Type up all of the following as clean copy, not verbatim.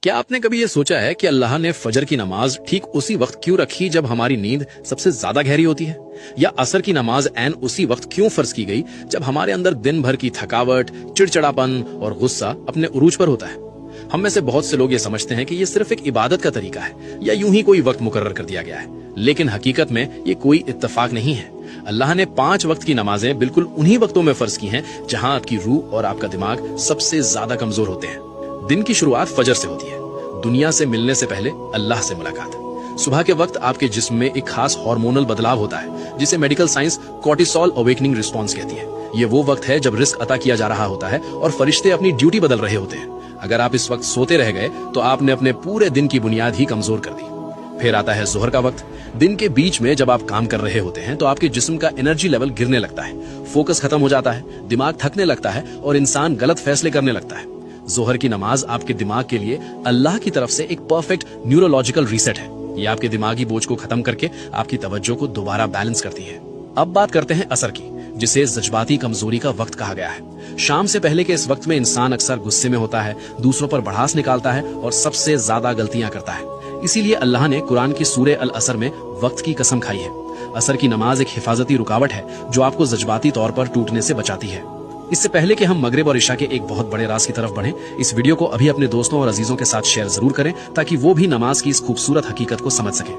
क्या आपने कभी ये सोचा है कि अल्लाह ने फजर की नमाज ठीक उसी वक्त क्यों रखी जब हमारी नींद सबसे ज्यादा गहरी होती है, या असर की नमाज ऐन उसी वक्त क्यों फर्ज की गई जब हमारे अंदर दिन भर की थकावट, चिड़चिड़ापन और गुस्सा अपने उरूज पर होता है। हम में से बहुत से लोग ये समझते हैं कि ये सिर्फ एक इबादत का तरीका है या यूं ही कोई वक्त मुकर्रर कर दिया गया है, लेकिन हकीकत में ये कोई इत्तेफाक नहीं है। अल्लाह ने 5 वक्त की नमाजें बिल्कुल उन्हीं वक्तों में फर्ज की हैं जहां आपकी रूह और आपका दिमाग सबसे ज्यादा कमजोर होते हैं। दिन की शुरुआत फजर से होती है, दुनिया से मिलने से पहले अल्लाह से मुलाकात। सुबह के वक्त आपके जिस्म में एक खास हार्मोनल बदलाव होता है जिसे medical science cortisol awakening response कहती है। ये वो वक्त है जब रिस्क अता किया जा रहा होता है और फरिश्ते अपनी ड्यूटी बदल रहे होते हैं। अगर आप इस वक्त सोते रह गए तो आपने अपने पूरे दिन की बुनियाद ही कमजोर कर दी। फिर आता है जोहर का वक्त। दिन के बीच में जब आप काम कर रहे होते हैं तो आपके जिस्म का एनर्जी लेवल गिरने लगता है, फोकस खत्म हो जाता है, दिमाग थकने लगता है और इंसान गलत फैसले करने लगता है। जोहर की नमाज आपके दिमाग के लिए अल्लाह की तरफ से एक परफेक्ट न्यूरोलॉजिकल रीसेट है। ये आपके दिमागी बोझ को खत्म करके आपकी तवज्जो को दोबारा बैलेंस करती है। अब बात करते हैं असर की, जिसे जज्बाती कमजोरी का वक्त कहा गया है। शाम से पहले के इस वक्त में इंसान अक्सर गुस्से में होता है, दूसरों पर भड़ास निकालता है और सबसे ज्यादा गलतियां करता है। इसीलिए अल्लाह ने कुरान की सूरे अल असर में वक्त की कसम खाई है। असर की नमाज एक हिफाजती रुकावट है जो आपको जज्बाती तौर पर टूटने से बचाती है। इससे पहले कि हम मगरिब और इशा के एक बहुत बड़े राज की तरफ बढ़ें, इस वीडियो को अभी अपने दोस्तों और अजीजों के साथ शेयर जरूर करें ताकि वो भी नमाज की इस खूबसूरत हकीकत को समझ सके।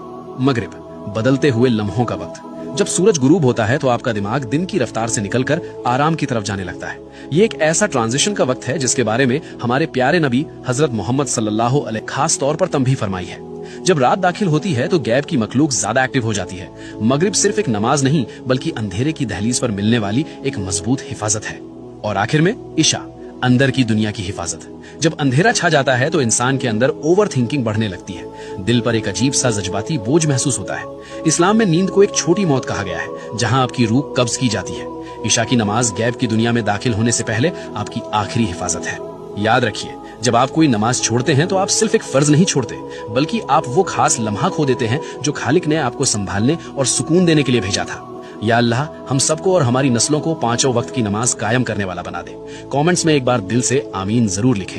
मगरिब, बदलते हुए लम्हों का वक्त। जब सूरज गुरूब होता है तो आपका दिमाग दिन की रफ्तार से निकलकर आराम की तरफ जाने लगता है। ये एक ऐसा ट्रांजिशन का वक्त है जिसके बारे में हमारे प्यारे नबी हजरत मोहम्मद सल्लल्लाहु अलैहि खास तौर पर तंबीह फरमाई है। जब रात दाखिल होती है तो गैब की मखलूक ज्यादा एक्टिव हो जाती है। मगरिब सिर्फ एक नमाज नहीं बल्कि अंधेरे की दहलीज पर मिलने वाली एक मजबूत हिफाजत है। और आखिर में इशा, अंदर की दुनिया की हिफाजत। जब अंधेरा छा जाता है तो इंसान के अंदर ओवर थिंकिंग बढ़ने लगती है, दिल पर एक अजीब सा जज्बाती बोझ महसूस होता है। इस्लाम में नींद को एक छोटी मौत कहा गया है जहां आपकी रूह कब्ज की जाती है। इशा की नमाज गैब की दुनिया में दाखिल होने से पहले आपकी आखिरी हिफाजत है। याद रखिए, जब आप कोई नमाज छोड़ते हैं तो आप सिर्फ एक फर्ज नहीं छोड़ते बल्कि आप वो खास लम्हा खो देते हैं जो खालिक ने आपको संभालने और सुकून देने के लिए भेजा था। या अल्लाह हम सबको और हमारी नस्लों को 5 वक्त की नमाज कायम करने वाला बना दे। कमेंट्स में एक बार दिल से आमीन जरूर लिखें।